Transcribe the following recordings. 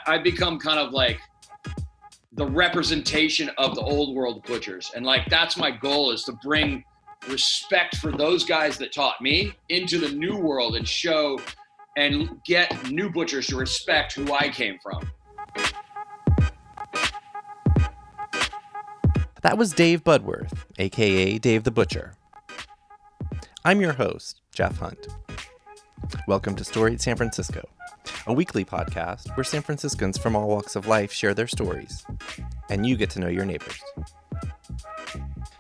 I become kind of like the representation of the old world butchers. And like, that's my goal, is to bring respect for those guys that taught me into the new world and show and get new butchers to respect who I came from. That was Dave Budworth, aka Dave the Butcher. I'm your host, Jeff Hunt. Welcome to Storied San Francisco, a weekly podcast where San Franciscans from all walks of life share their stories, and you get to know your neighbors.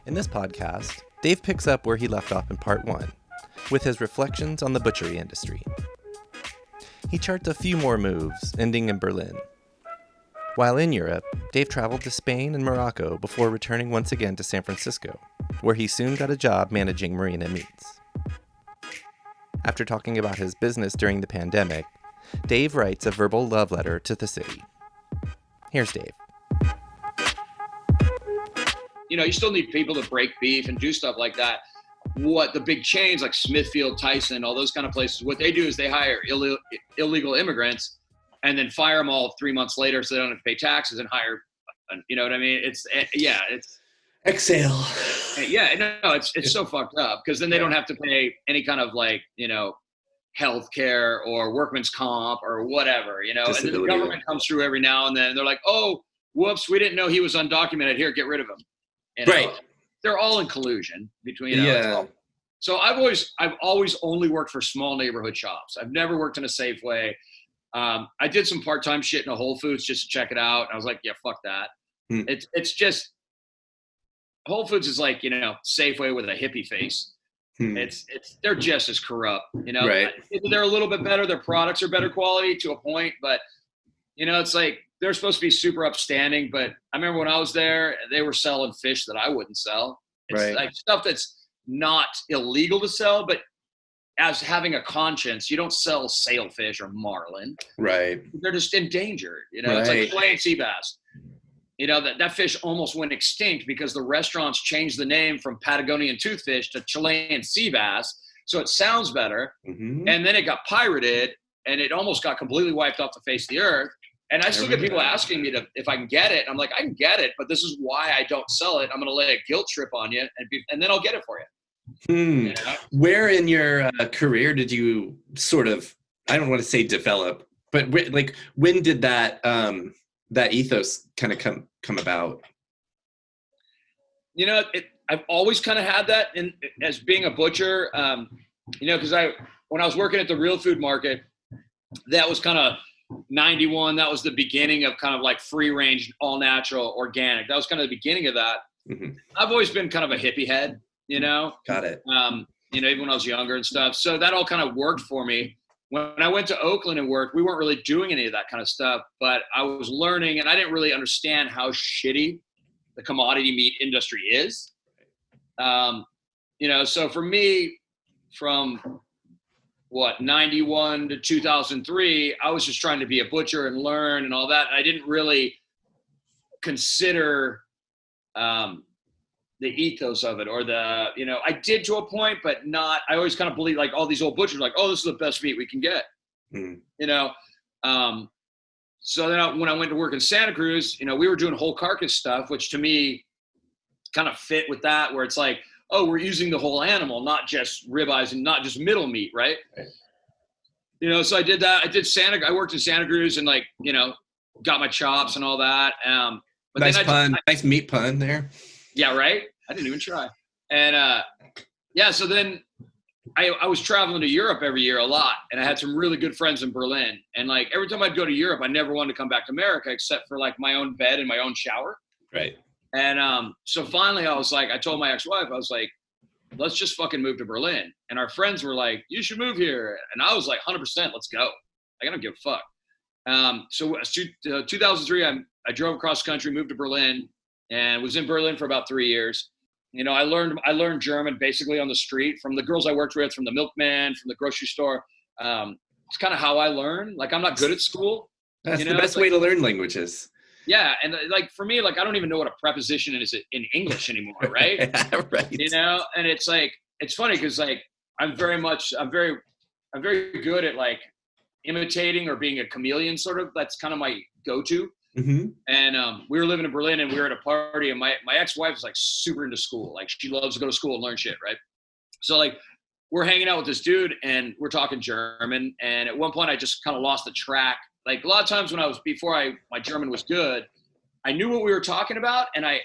In this podcast, Dave picks up where he left off in part 1, with his reflections on the butchery industry. He charts a few more moves, ending in Berlin. While in Europe, Dave traveled to Spain and Morocco before returning once again to San Francisco, where he soon got a job managing Marina Meats. After talking about his business during the pandemic, Dave writes a verbal love letter to the city. Here's Dave. You know, you still need people to break beef and do stuff like that. What the big chains like Smithfield, Tyson, all those kind of places, what they do is they hire illegal immigrants and then fire them all 3 months later so they don't have to pay taxes and hire, you know what I mean? It's exhale. Yeah, no, it's so fucked up because then they don't have to pay any kind of like, you know, health care or workman's comp or whatever, you know, disability. And then the government comes through every now and then and they're like, oh, whoops, we didn't know he was undocumented. Here, get rid of him. You know? Right. They're all in collusion between, you know. Yeah. So I've always only worked for small neighborhood shops. I've never worked in a Safeway. I did some part-time shit in a Whole Foods just to check it out. And I was like, yeah, fuck that. It's just, Whole Foods is like, you know, Safeway with a hippie face. They're just as corrupt, you know. Right. They're a little bit better. Their products are better quality to a point, but you know, it's like they're supposed to be super upstanding. But I remember when I was there, they were selling fish that I wouldn't sell. It's like stuff that's not illegal to sell, but as having a conscience, you don't sell sailfish or marlin. Right. They're just in danger. You know, It's like Chilean sea bass. You know, that fish almost went extinct because the restaurants changed the name from Patagonian toothfish to Chilean sea bass. So it sounds better. Mm-hmm. And then it got pirated and it almost got completely wiped off the face of the earth. And I still get people asking me if I can get it. I'm like, I can get it, but this is why I don't sell it. I'm going to lay a guilt trip on you and then I'll get it for you. You know? Where in your career did you sort of, I don't want to say develop, but when did that ethos kind of come about? You know, I've always kind of had that as being a butcher, you know, because when I was working at the real food market, that was kind of 91. That was the beginning of kind of like free range, all natural, organic. That was kind of the beginning of that. Mm-hmm. I've always been kind of a hippie head, you know. Got it. You know, even when I was younger and stuff. So that all kind of worked for me. When I went to Oakland and worked, we weren't really doing any of that kind of stuff, but I was learning and I didn't really understand how shitty the commodity meat industry is. You know, so for me, from 91 to 2003, I was just trying to be a butcher and learn and all that. And I didn't really consider the ethos of it or the, you know, I did to a point, but not, I always kind of believe like all these old butchers like, oh, this is the best meat we can get, you know? So then when I went to work in Santa Cruz, you know, we were doing whole carcass stuff, which to me kind of fit with that, where it's like, oh, we're using the whole animal, not just ribeyes and not just middle meat. Right. You know, so I did that. I worked in Santa Cruz and like, you know, got my chops and all that. But nice pun. Nice meat pun there. Yeah. Right. I didn't even try. And yeah, so then I was traveling to Europe every year a lot, and I had some really good friends in Berlin. And like every time I'd go to Europe, I never wanted to come back to America except for like my own bed and my own shower. Right. And so finally I was like, I told my ex-wife, I was like, let's just fucking move to Berlin. And our friends were like, you should move here. And I was like, 100%, let's go. I don't give a fuck. So 2003, I drove across country, moved to Berlin, and was in Berlin for about 3 years. You know, I learned German basically on the street from the girls I worked with, from the milkman, from the grocery store. It's kind of how I learn. Like, I'm not good at school. That's the best way to learn languages. Yeah. And like, for me, like, I don't even know what a preposition is in English anymore. Right. Right. You know, and it's like, it's funny because like, I'm very good at like imitating or being a chameleon sort of. That's kind of my go to. Mm-hmm. And we were living in Berlin, and we were at a party, and my ex-wife was like super into school. Like she loves to go to school and learn shit, right? So like we're hanging out with this dude, and we're talking German. And at one point, I just kind of lost the track. Like a lot of times when my German was good, I knew what we were talking about, and I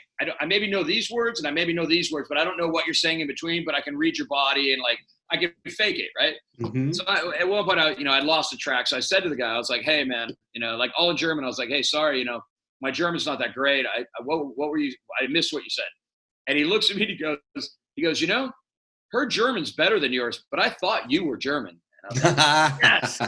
maybe know these words, and I maybe know these words, but I don't know what you're saying in between. But I can read your body, and like I can fake it, right? Mm-hmm. So at one point, I'd lost the track. So I said to the guy, I was like, "Hey, man, like all in German." I was like, "Hey, sorry, my German's not that great. What were you? I missed what you said." And he looks at me and he goes, her German's better than yours, but I thought you were German. And I was like, yes.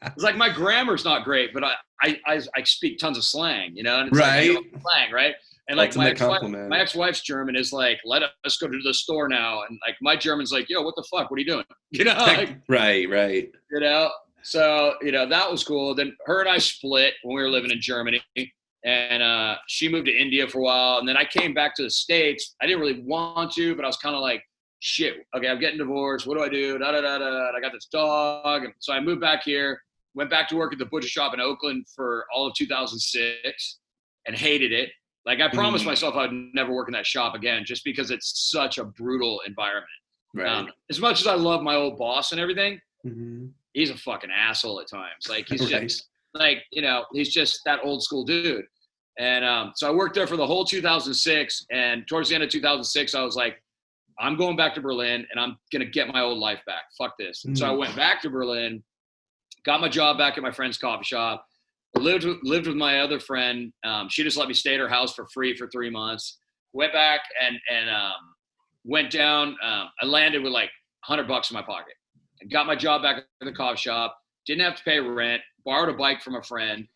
It's like my grammar's not great, but I speak tons of slang, and it's right. like slang, right? And like my ex-wife's German is like, let us go to the store now, and like my German's like, yo, what the fuck? What are you doing? Like, right. So that was cool. Then her and I split when we were living in Germany, and she moved to India for a while, and then I came back to the States. I didn't really want to, but I was kind of like, shit, okay, I'm getting divorced. What do I do? I got this dog. And so I moved back here, went back to work at the butcher shop in Oakland for all of 2006 and hated it. Like I promised myself I would never work in that shop again, just because it's such a brutal environment. Right. As much as I love my old boss and everything, mm-hmm. he's a fucking asshole at times. Like he's just like, he's just that old school dude. And so I worked there for the whole 2006. And towards the end of 2006, I was like, I'm going back to Berlin, and I'm going to get my old life back. Fuck this. And so I went back to Berlin, got my job back at my friend's coffee shop, lived with my other friend. She just let me stay at her house for free for 3 months. Went back and went down. I landed with like $100 in my pocket and got my job back at the coffee shop. Didn't have to pay rent, borrowed a bike from a friend,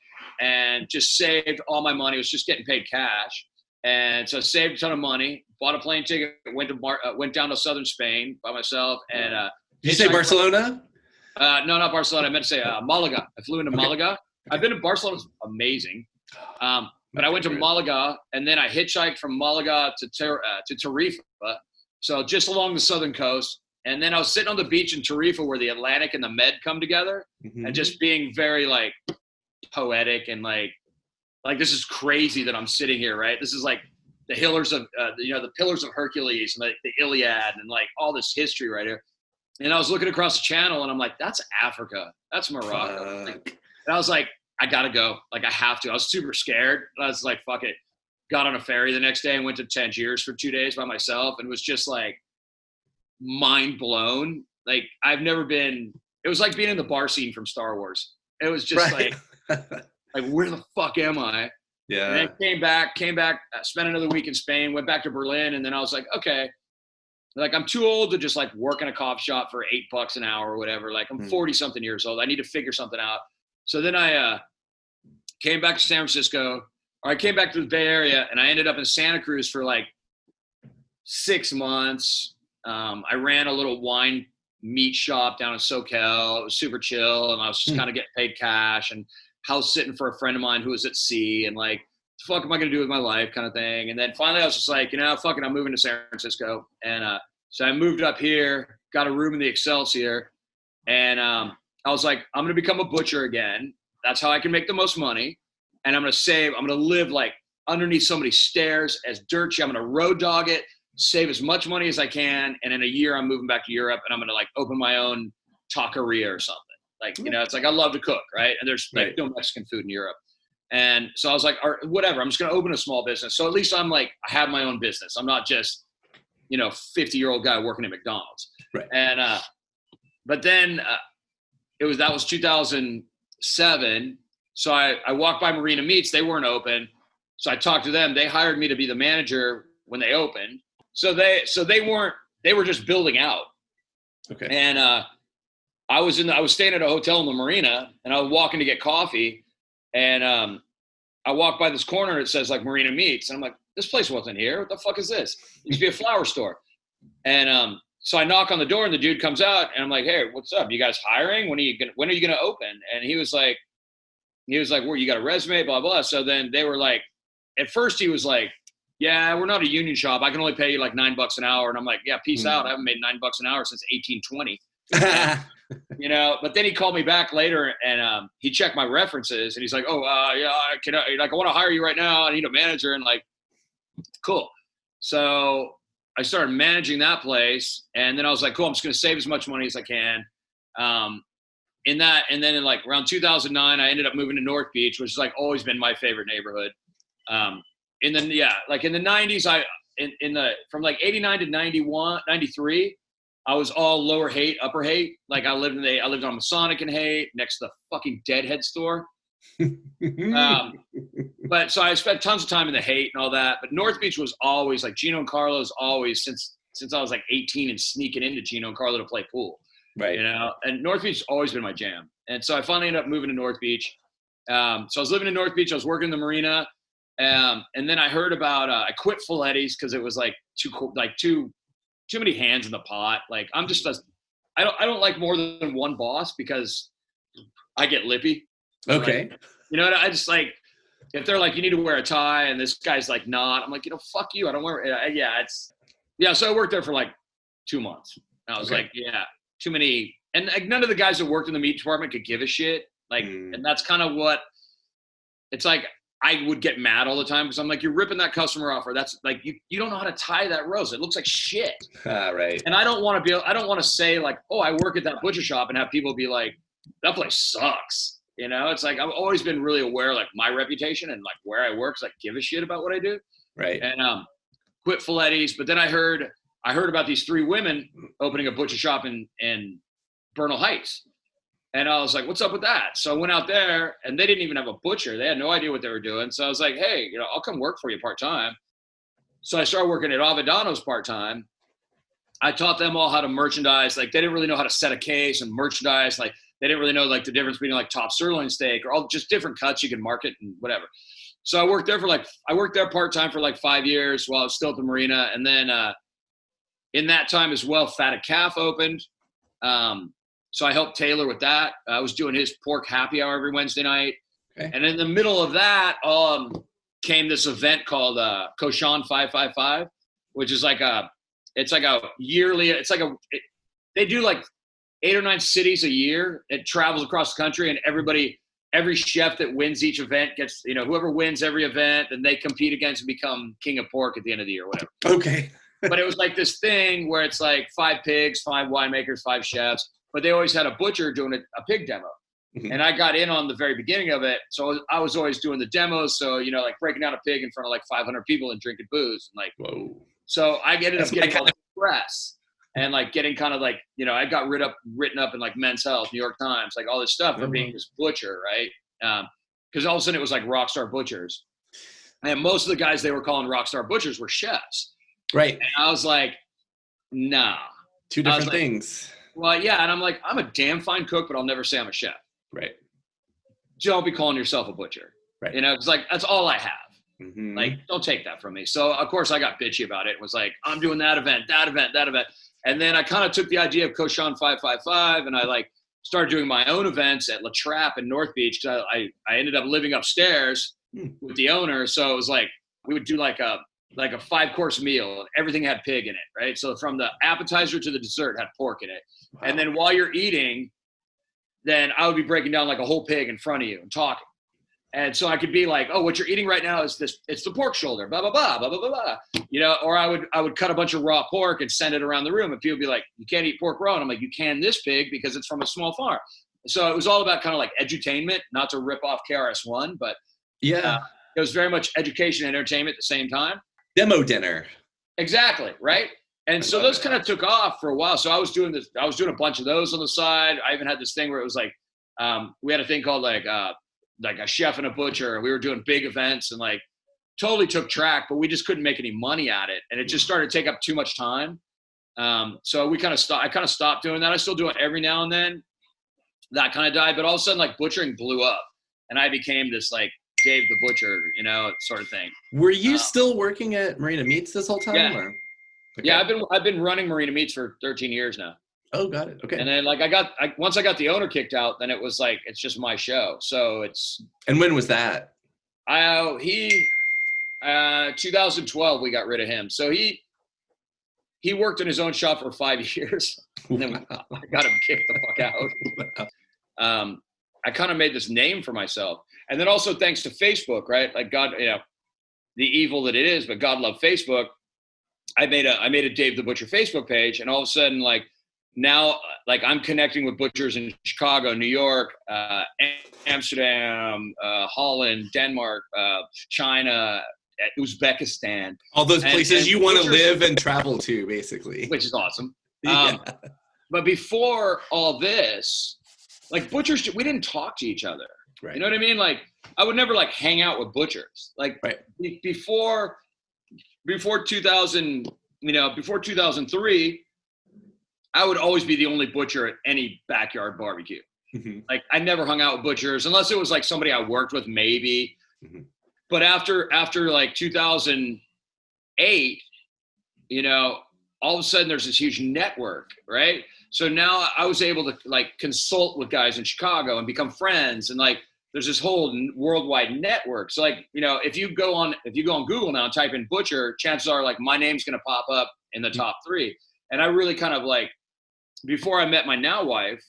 and just saved all my money. It was just getting paid cash. And so I saved a ton of money, bought a plane ticket, went down to southern Spain by myself. And did you say Barcelona? No, not Barcelona. I meant to say Malaga. I flew into Malaga. I've been to Barcelona. It's amazing. But I went to Malaga, and then I hitchhiked from Malaga to Tarifa, so just along the southern coast. And then I was sitting on the beach in Tarifa where the Atlantic and the Med come together, and just being very like poetic and like this is crazy that I'm sitting here, right? This is like the pillars of the Pillars of Hercules and the Iliad and like all this history right here. And I was looking across the channel, and I'm like, that's Africa, that's Morocco. And I was like, I gotta go. Like I have to. I was super scared. I was like, fuck it. Got on a ferry the next day and went to Tangiers for 2 days by myself, and was just like mind blown. Like I've never been. It was like being in the bar scene from Star Wars. It was just like where the fuck am I? Yeah. And then came back, spent another week in Spain, went back to Berlin, and then I was like, okay, like I'm too old to just like work in a coffee shop for $8 an hour or whatever. Like I'm 40 something years old. I need to figure something out. So then I came back to San Francisco, or I came back to the Bay Area, and I ended up in Santa Cruz for like 6 months. I ran a little wine meat shop down in SoCal. It was super chill, and I was just kind of getting paid cash and house sitting for a friend of mine who was at sea, and like, the fuck am I going to do with my life kind of thing. And then finally I was just like, fuck it, I'm moving to San Francisco. And so I moved up here, got a room in the Excelsior, and I was like, I'm going to become a butcher again. That's how I can make the most money. And I'm going to live like underneath somebody's stairs as dirt cheap. I'm going to road dog it, save as much money as I can. And in a year, I'm moving back to Europe, and I'm going to like open my own taqueria or something. Like, it's like, I love to cook, right? And there's like no Mexican food in Europe. And so I was like, or whatever, I'm just going to open a small business. So at least I'm like, I have my own business. I'm not just, 50-year-old guy working at McDonald's. Right. And, but then that was 2007. So I walked by Marina Meats. They weren't open. So I talked to them. They hired me to be the manager when they opened. So they were just building out. Okay. And, I was staying at a hotel in the Marina, and I was walking to get coffee, and I walked by this corner, and it says like Marina Meats, and I'm like, this place wasn't here. What the fuck is this? It used to be a flower store. And so I knock on the door, and the dude comes out, and I'm like, hey, what's up? You guys hiring? When are you gonna open? And he was like, well, you got a resume, blah blah. So then they were like, at first he was like, yeah, we're not a union shop. I can only pay you like $9 an hour. And I'm like, yeah, peace out. I haven't made $9 an hour since 1820. you know, but then he called me back later and he checked my references and he's like, oh, yeah, I want to hire you right now. I need a manager. And like, cool. So I started managing that place. And then I was like, cool, I'm just going to save as much money as I can. And then in like around 2009, I ended up moving to North Beach, which has like always been my favorite neighborhood. Like in the 90s, from like 89 to 91, 93, I was all lower Haight, upper Haight. Like I lived on Masonic and Haight next to the fucking Deadhead store. But so I spent tons of time in the Haight and all that. But North Beach was always like Gino and Carlo's always since I was like 18 and sneaking into Gino and Carlo to play pool. Right. You know, and North Beach has always been my jam. And so I finally ended up moving to North Beach. So I was living in North Beach. I was working in the marina. And then I heard about, I quit Falletti's because it was like too many hands in the pot. Like I don't like more than one boss because I get lippy. Okay. Like, you know, I just like, if they're like, you need to wear a tie and this guy's like not, I'm like, you know, fuck you. I don't wear it. So I worked there for like 2 months. And I was like, yeah, too many. And like, none of the guys that worked in the meat department could give a shit. Like, and that's kind of what it's like. I would get mad all the time because I'm like, you're ripping that customer off, or that's like, you don't know how to tie that roast. It looks like shit. Right. And I don't want to say like, oh, I work at that butcher shop and have people be like, that place sucks. You know, it's like, I've always been really aware, like my reputation and like where I work, so I give a shit about what I do. Right. And quit Falletti's. But then I heard about these 3 women opening a butcher shop in Bernal Heights. And I was like, what's up with that? So I went out there and they didn't even have a butcher. They had no idea what they were doing. So I was like, hey, you know, I'll come work for you part-time. So I started working at Avedano's part-time. I taught them all how to merchandise. Like they didn't really know how to set a case and merchandise. Like they didn't really know like the difference between like top sirloin steak or all just different cuts you can market and whatever. So I worked there part-time for like 5 years while I was still at the marina. And then in that time as well, Fatted Calf opened. So I helped Taylor with that. I was doing his pork happy hour every Wednesday night. Okay. And in the middle of that came this event called Koshan 555, which is like they do like 8 or 9 cities a year. It travels across the country and every chef that wins each event gets, you know, whoever wins every event, then they compete against and become king of pork at the end of the year, whatever. Okay. But it was like this thing where it's like 5 pigs, 5 winemakers, 5 chefs. But they always had a butcher doing a pig demo. Mm-hmm. And I got in on the very beginning of it. So I was always doing the demos. So, you know, like breaking down a pig in front of like 500 people and drinking booze. And like, whoa. So I ended up getting all the press and like getting kind of like, you know, I got written up in like Men's Health, New York Times, like all this stuff for being this butcher, right? Because all of a sudden it was like Rockstar Butchers. And most of the guys they were calling Rockstar Butchers were chefs. Right. And I was like, nah. 2 different things. Well, yeah, and I'm like, I'm a damn fine cook, but I'll never say I'm a chef. Right. Don't be calling yourself a butcher. Right. You know, it's like, that's all I have. Mm-hmm. Like, don't take that from me. So, of course, I got bitchy about it. It was like, I'm doing that event. And then I kind of took the idea of Koshan 555, and I, like, started doing my own events at La Trappe in North Beach. Cause I ended up living upstairs with the owner. So it was like, we would do like a 5-course meal and everything had pig in it, right? So from the appetizer to the dessert had pork in it. Wow. And then while you're eating, then I would be breaking down like a whole pig in front of you and talking. And so I could be like, oh, what you're eating right now is this, it's the pork shoulder, blah, blah, blah, blah, blah, blah, blah. You know, or I would cut a bunch of raw pork and send it around the room and people would be like, you can't eat pork raw. And I'm like, you can this pig because it's from a small farm. So it was all about kind of like edutainment, not to rip off KRS-One, but yeah, it was very much education and entertainment at the same time. Demo dinner. Exactly. Right. And so those kind of took off for a while. So I was doing a bunch of those on the side. I even had this thing where it was like, we had a thing called like a chef and a butcher. We were doing big events and like totally took track, but we just couldn't make any money at it. And it just started to take up too much time. So I kind of stopped doing that. I still do it every now and then. That kind of died, but all of a sudden like butchering blew up and I became this like Dave the Butcher, you know, sort of thing. Were you still working at Marina Meats this whole time? Yeah. Or? Okay. Yeah, I've been running Marina Meats for 13 years now. Oh, got it. Okay. And then like once I got the owner kicked out, then it was like it's just my show. So it's. And when was that? 2012 we got rid of him. So he worked in his own shop for 5 years. And then I got him kicked the fuck out. I kind of made this name for myself. And then also thanks to Facebook, right? Like God, the evil that it is, but God loved Facebook. I made a Dave the Butcher Facebook page, and all of a sudden, like now, like I'm connecting with butchers in Chicago, New York, Amsterdam, Holland, Denmark, China, Uzbekistan. All those places you want to live and travel to, basically. Which is awesome. Yeah. But before all this, like butchers, we didn't talk to each other. Right. You know what I mean? Like I would never like hang out with butchers. Like before 2000, before 2003, I would always be the only butcher at any backyard barbecue. Mm-hmm. Like I never hung out with butchers unless it was like somebody I worked with, maybe. Mm-hmm. But after like 2008, all of a sudden there's this huge network, right? So now I was able to like consult with guys in Chicago and become friends, and like there's this whole worldwide network. So like, if you go on Google now and type in butcher, chances are like my name's going to pop up in the top 3. And I really kind of like, before I met my now wife,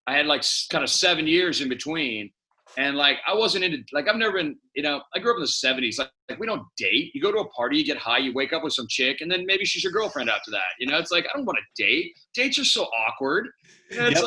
I had like kind of 7 years in between. And like, I wasn't into, like, I've never been, I grew up in the 70s. Like we don't date. You go to a party, you get high, you wake up with some chick, and then maybe she's your girlfriend after that. It's like, I don't want to date. Dates are so awkward. It's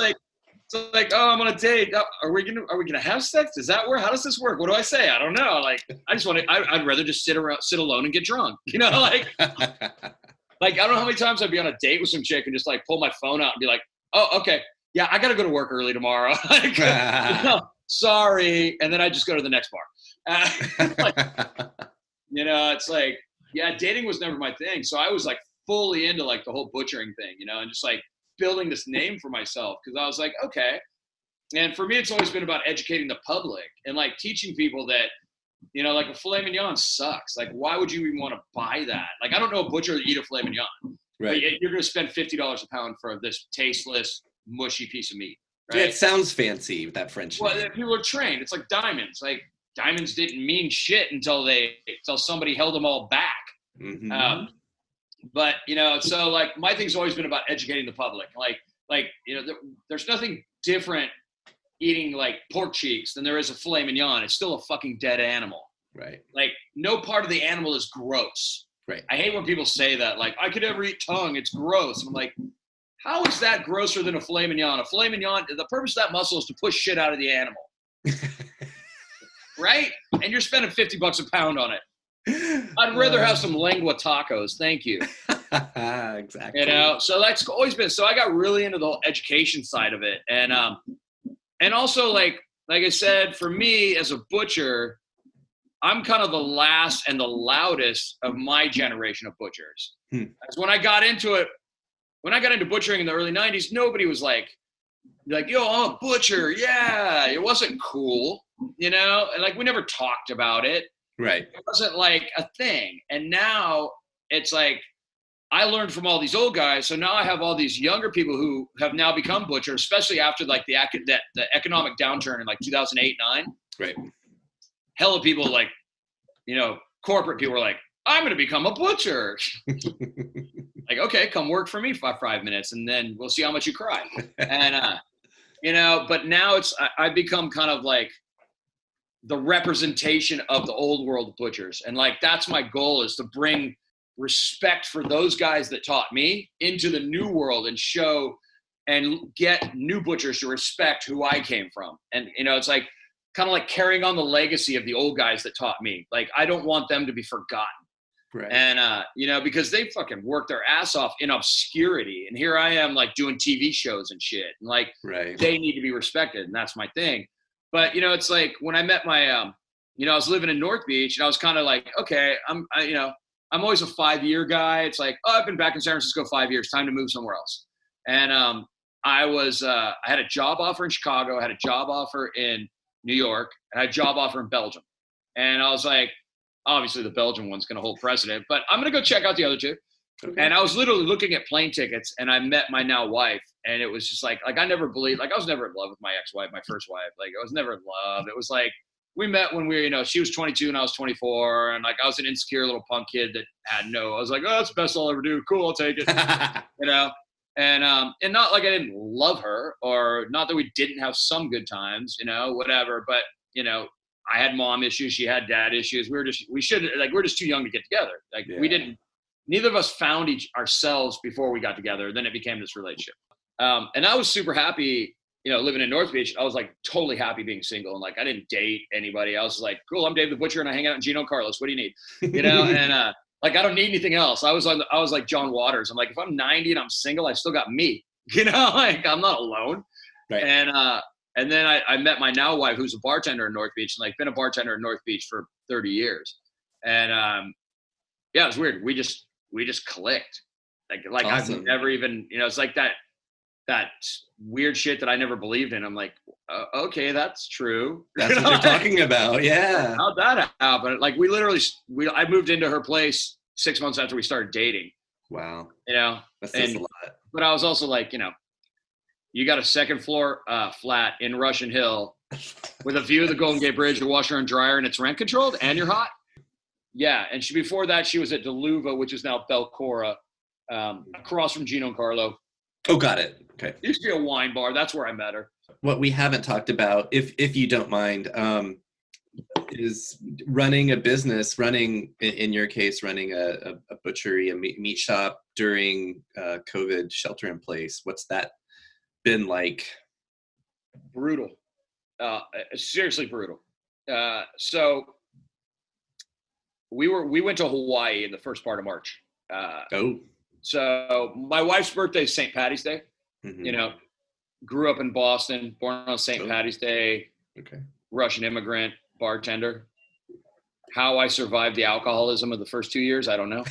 like, oh, I'm on a date. Are we gonna have sex? Does that work? How does this work? What do I say? I don't know. Like, I'd rather just sit alone and get drunk. Like, like I don't know how many times I'd be on a date with some chick and just like pull my phone out and be like, oh, okay, yeah, I gotta go to work early tomorrow. Like, sorry, and then I just go to the next bar. It's like, yeah, dating was never my thing. So I was like fully into like the whole butchering thing, and just like building this name for myself, because I was like, okay. And for me, it's always been about educating the public and like teaching people that, like a filet mignon sucks. Like, why would you even want to buy that? Like, I don't know a butcher that eat a filet mignon. Right. You're going to spend $50 a pound for this tasteless, mushy piece of meat. Right? Yeah, it sounds fancy, that French name. Well, people are trained. It's like diamonds. Like diamonds didn't mean shit until somebody held them all back. Mm-hmm. But, so like my thing's always been about educating the public. Like, there's nothing different eating like pork cheeks than there is a filet mignon. It's still a fucking dead animal. Right. Like no part of the animal is gross. Right. I hate when people say that, like, I could never eat tongue. It's gross. I'm like, how is that grosser than a filet mignon? A filet mignon, the purpose of that muscle is to push shit out of the animal. Right? And you're spending $50 a pound on it. I'd rather have some lengua tacos. Thank you. Exactly. So that's always been, so I got really into the whole education side of it. And also like I said, for me as a butcher, I'm kind of the last and the loudest of my generation of butchers. Because when I got into butchering in the early 90s, nobody was like, yo, I'm a butcher. Yeah. It wasn't cool, and like, we never talked about it. Right. It wasn't like a thing. And now it's like, I learned from all these old guys. So now I have all these younger people who have now become butchers, especially after like the economic downturn in like 2008, 9. Right. Hella people like, corporate people were like, I'm going to become a butcher. Like, okay, come work for me for 5 minutes and then we'll see how much you cry. And, but now I've become kind of like the representation of the old world butchers. And like, that's my goal, is to bring respect for those guys that taught me into the new world and show and get new butchers to respect who I came from. And, it's like kind of like carrying on the legacy of the old guys that taught me. Like, I don't want them to be forgotten. Right. And, because they fucking worked their ass off in obscurity. And here I am like doing TV shows and shit. And like, They need to be respected. And that's my thing. But, it's like when I met my, I was living in North Beach and I was kind of like, okay, I'm always a 5-year guy. It's like, oh, I've been back in San Francisco 5 years, time to move somewhere else. And I had a job offer in Chicago, I had a job offer in New York, and I had a job offer in Belgium. And I was like, obviously the Belgian one's going to hold precedent, but I'm going to go check out the other two. Okay. And I was literally looking at plane tickets, and I met my now wife, and it was just like I never believed, like I was never in love with my ex-wife, my first wife. Like I was never in love. It was like, we met when we were, she was 22 and I was 24. And like, I was an insecure little punk kid that I was like, oh, that's the best I'll ever do. Cool. I'll take it. And not like I didn't love her, or not that we didn't have some good times, you know, whatever. But, you know, I had mom issues. She had dad issues. We're just too young to get together. Like neither of us found ourselves before we got together. Then it became this relationship. And I was super happy, you know, living in North Beach. I was like totally happy being single. And like, I didn't date anybody. I was like, cool, I'm Dave the Butcher and I hang out in Gino Carlos. What do you need? You know? And, like, I don't need anything else. I was like John Waters. I'm like, if I'm 90 and I'm single, I still got me, you know, like I'm not alone. Right. And then I met my now wife, who's a bartender in North Beach, and like been a bartender in North Beach for 30 years. And yeah, it was weird. We just clicked. Like awesome. I've never even, you know, it's like that weird shit that I never believed in. I'm like, okay, that's true. That's what you're talking about. Yeah. How'd that happen? Like I moved into her place 6 months after we started dating. Wow. You know, that says a lot. But I was also like, you know, you got a second floor flat in Russian Hill with a view of the Golden Gate Bridge, a washer and dryer, and it's rent controlled and you're hot. Yeah. And before that, she was at Deluva, which is now Belcora, across from Gino and Carlo. Oh, got it. Okay. It used to be a wine bar. That's where I met her. What we haven't talked about, if you don't mind, is running a business, in your case, running a butchery, a meat shop during COVID shelter in place. What's that been like? Brutal. Seriously brutal. So we went to Hawaii in the first part of March. So my wife's birthday is St. Patty's Day. Mm-hmm. You know, grew up in Boston, born on St. Patty's Day. Okay. Russian immigrant, bartender. How I survived the alcoholism of the first 2 years, I don't know.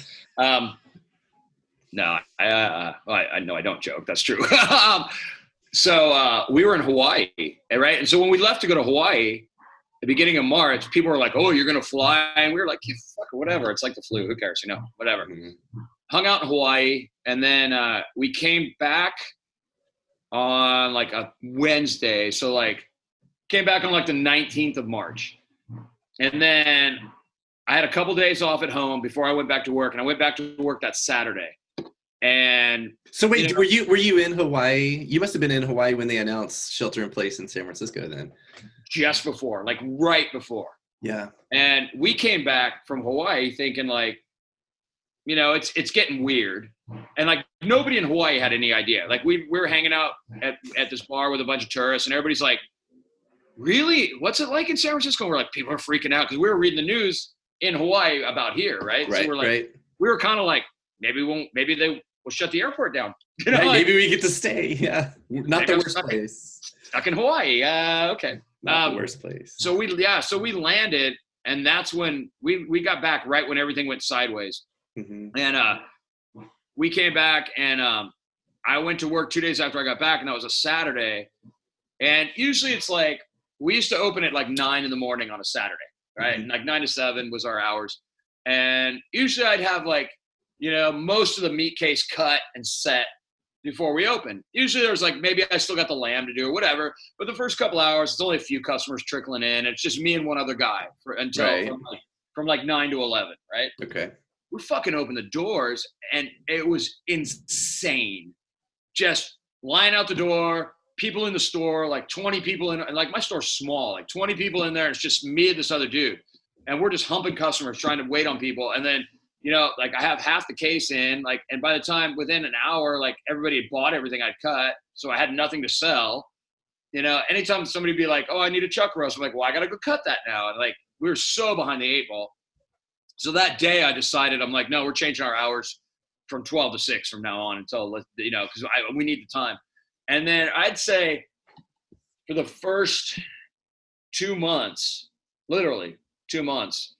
No, I know I don't joke. That's true. So we were in Hawaii, right? And so when we left to go to Hawaii, the beginning of March, people were like, "Oh, you're gonna fly," and we were like, "Yeah, fuck, whatever. It's like the flu. Who cares? You know, whatever." Mm-hmm. Hung out in Hawaii, and then we came back on like a Wednesday. So like came back on like the 19th of March. And then I had a couple days off at home before I went back to work, and I went back to work that Saturday. And so wait, were you in Hawaii? You must have been in Hawaii when they announced shelter in place in San Francisco then. Just before, like right before. Yeah. And we came back from Hawaii thinking like, you know, it's getting weird. And like nobody in Hawaii had any idea. Like we were hanging out at this bar with a bunch of tourists, and everybody's like, really? What's it like in San Francisco? And we're like, people are freaking out because we were reading the news in Hawaii about here, right? Right. So we're like, we were kind of like, maybe they will shut the airport down. You know, right, like, maybe we get to stay. Yeah. Not the worst place. Stuck in Hawaii. Okay. Not the worst place. So we landed, and that's when we got back right when everything went sideways. Mm-hmm. And we came back, and I went to work 2 days after I got back, and that was a Saturday. And usually it's like, we used to open at like 9 a.m. on a Saturday, right? Mm-hmm. And like 9 to 7 was our hours. And usually I'd have like, you know, most of the meat case cut and set before we open. Usually there's like, maybe I still got the lamb to do or whatever. But the first couple hours, it's only a few customers trickling in. It's just me and one other guy from like 9 to 11, right? Okay. We fucking opened the doors, and it was insane. Just line out the door, people in the store, like 20 people in, like my store's small, like 20 people in there. It's just me and this other dude. And we're just humping customers, trying to wait on people. And then, you know, like I have half the case in, like, and by the time within an hour, like everybody had bought everything I'd cut. So I had nothing to sell. You know, anytime somebody would be like, "Oh, I need a chuck roast," I'm like, "Well, I got to go cut that now." And like, we were so behind the 8 ball. So that day I decided, I'm like, no, we're changing our hours from 12 to 6 from now on until, you know, because we need the time. And then I'd say for the first 2 months, literally 2 months,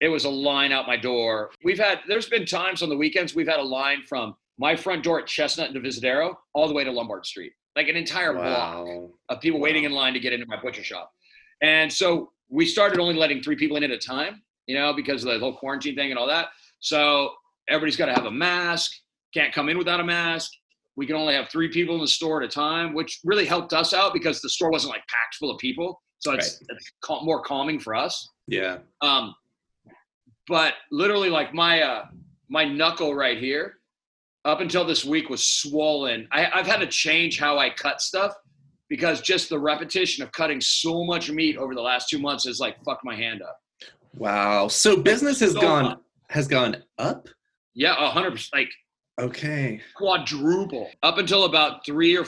it was a line out my door. There's been times on the weekends we've had a line from my front door at Chestnut and Divisadero all the way to Lombard Street, like an entire block of people waiting in line to get into my butcher shop. And so we started only letting 3 people in at a time, you know, because of the whole quarantine thing and all that. So everybody's got to have a mask, can't come in without a mask. We can only have 3 people in the store at a time, which really helped us out because the store wasn't like packed full of people. So it's more calming for us. Yeah. But literally like my knuckle right here, up until this week was swollen. I've had to change how I cut stuff because just the repetition of cutting so much meat over the last 2 months has like fucked my hand up. Wow. So business has gone up? Yeah, 100%. Like, okay, quadruple. Up until about 3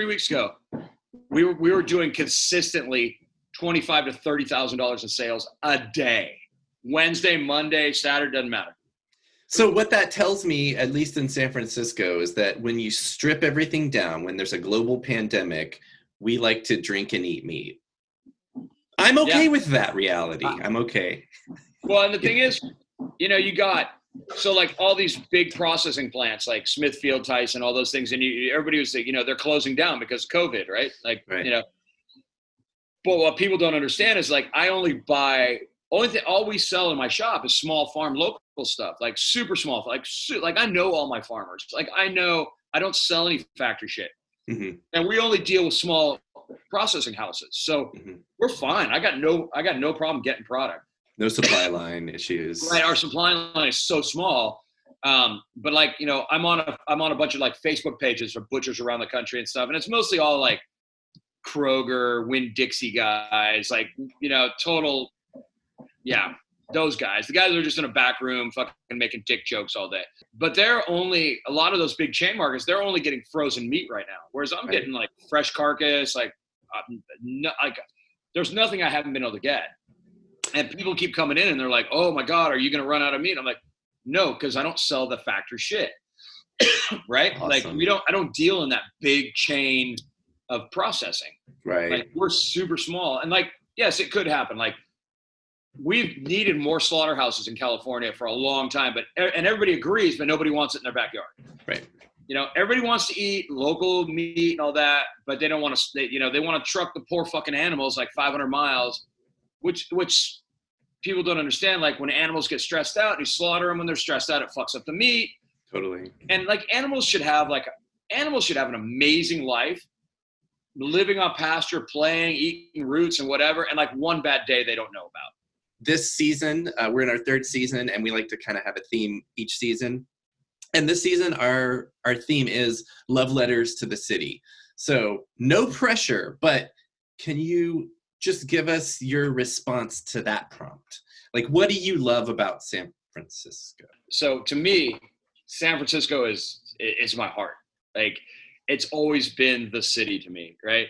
weeks ago, we were doing consistently $25,000 to $30,000 in sales a day. Wednesday, Monday, Saturday, doesn't matter. So what that tells me, at least in San Francisco, is that when you strip everything down, when there's a global pandemic, we like to drink and eat meat. I'm okay with that reality. I'm okay. Well, and the thing is, you know, you got, so like all these big processing plants like Smithfield, Tyson, all those things, and everybody was like, you know, they're closing down because of COVID, right? Like, right. You know, but what people don't understand is like, I only buy, all we sell in my shop is small farm local stuff, like super small, like I know all my farmers. Like I don't sell any factory shit. Mm-hmm. And we only deal with small processing houses. So we're fine. I got no problem getting product. No supply line issues. Right. Our supply line is so small. But like, you know, I'm on a bunch of like Facebook pages for butchers around the country and stuff. And it's mostly all like Kroger, Winn-Dixie guys, like, you know, total. Yeah. Those guys, the guys are just in a back room fucking making dick jokes all day. But a lot of those big chain markets, they're only getting frozen meat right now. Whereas I'm getting like fresh carcass, like there's nothing I haven't been able to get. And people keep coming in and they're like, oh my God, are you going to run out of meat? I'm like, no, because I don't sell the factory shit. Right? Awesome. Like I don't deal in that big chain of processing. Right. Like we're super small. And like, yes, it could happen. Like, we've needed more slaughterhouses in California for a long time, and everybody agrees, but nobody wants it in their backyard. Right. You know, everybody wants to eat local meat and all that, but they don't want to, they want to truck the poor fucking animals like 500 miles, which people don't understand. Like when animals get stressed out and you slaughter them when they're stressed out, it fucks up the meat. Totally. And like animals should have an amazing life, living on pasture, playing, eating roots and whatever. And like one bad day they don't know about. This season, we're in our third season, and we like to kind of have a theme each season. And this season, our theme is love letters to the city. So no pressure, but can you just give us your response to that prompt? Like, what do you love about San Francisco? So to me, San Francisco is my heart. Like, it's always been the city to me, right?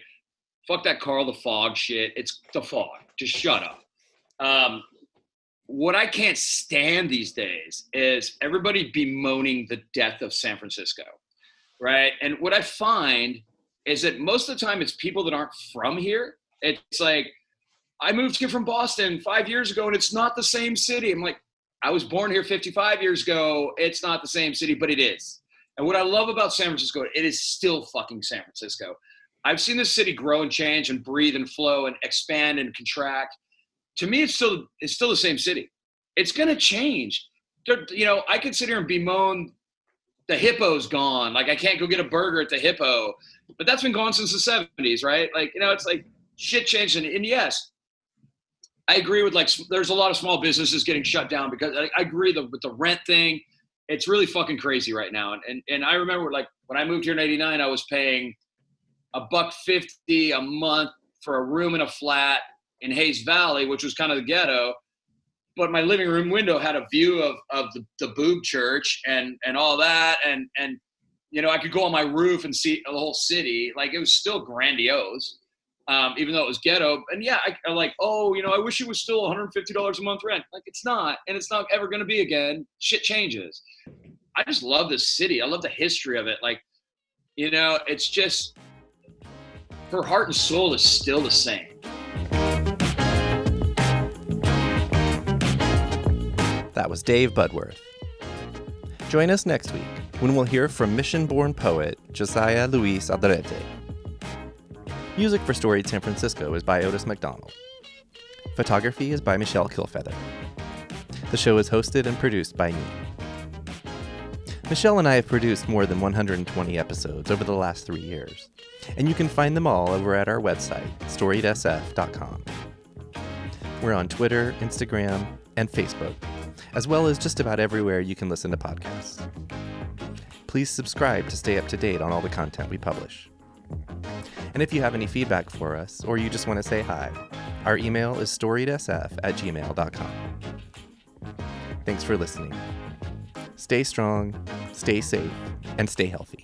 Fuck that Carl the Fog shit. It's the fog. Just shut up. What I can't stand these days is everybody bemoaning the death of San Francisco, right? And what I find is that most of the time it's people that aren't from here. It's like, I moved here from Boston 5 years ago and it's not the same city. I'm like, I was born here 55 years ago. It's not the same city, but it is. And what I love about San Francisco, it is still fucking San Francisco. I've seen this city grow and change and breathe and flow and expand and contract. To me, it's still the same city. It's going to change. You know, I could sit here and bemoan the Hippo's gone. Like, I can't go get a burger at the Hippo. But that's been gone since the 70s, right? Like, you know, it's like shit changed. And yes, I agree with, like, there's a lot of small businesses getting shut down because I agree with the rent thing. It's really fucking crazy right now. And I remember, like, when I moved here in 89, I was paying $150 a month for a room in a flat in Hayes Valley, which was kind of the ghetto, but my living room window had a view of the boob church and all that. And, you know, I could go on my roof and see the whole city. Like, it was still grandiose, even though it was ghetto. And yeah, I like, oh, you know, I wish it was still $150 a month rent. Like, it's not, and it's not ever going to be again. Shit changes. I just love this city. I love the history of it. Like, you know, it's just, her heart and soul is still the same. That was Dave Budworth. Join us next week when we'll hear from mission-born poet Josiah Luis Alderete. Music for Storied San Francisco is by Otis McDonald. Photography is by Michelle Kilfeather. The show is hosted and produced by me. Michelle and I have produced more than 120 episodes over the last 3 years, and you can find them all over at our website, storiedsf.com. We're on Twitter, Instagram, and Facebook, as well as just about everywhere you can listen to podcasts. Please subscribe to stay up to date on all the content we publish. And if you have any feedback for us, or you just want to say hi, our email is storiedsf@gmail.com. Thanks for listening. Stay strong, stay safe, and stay healthy.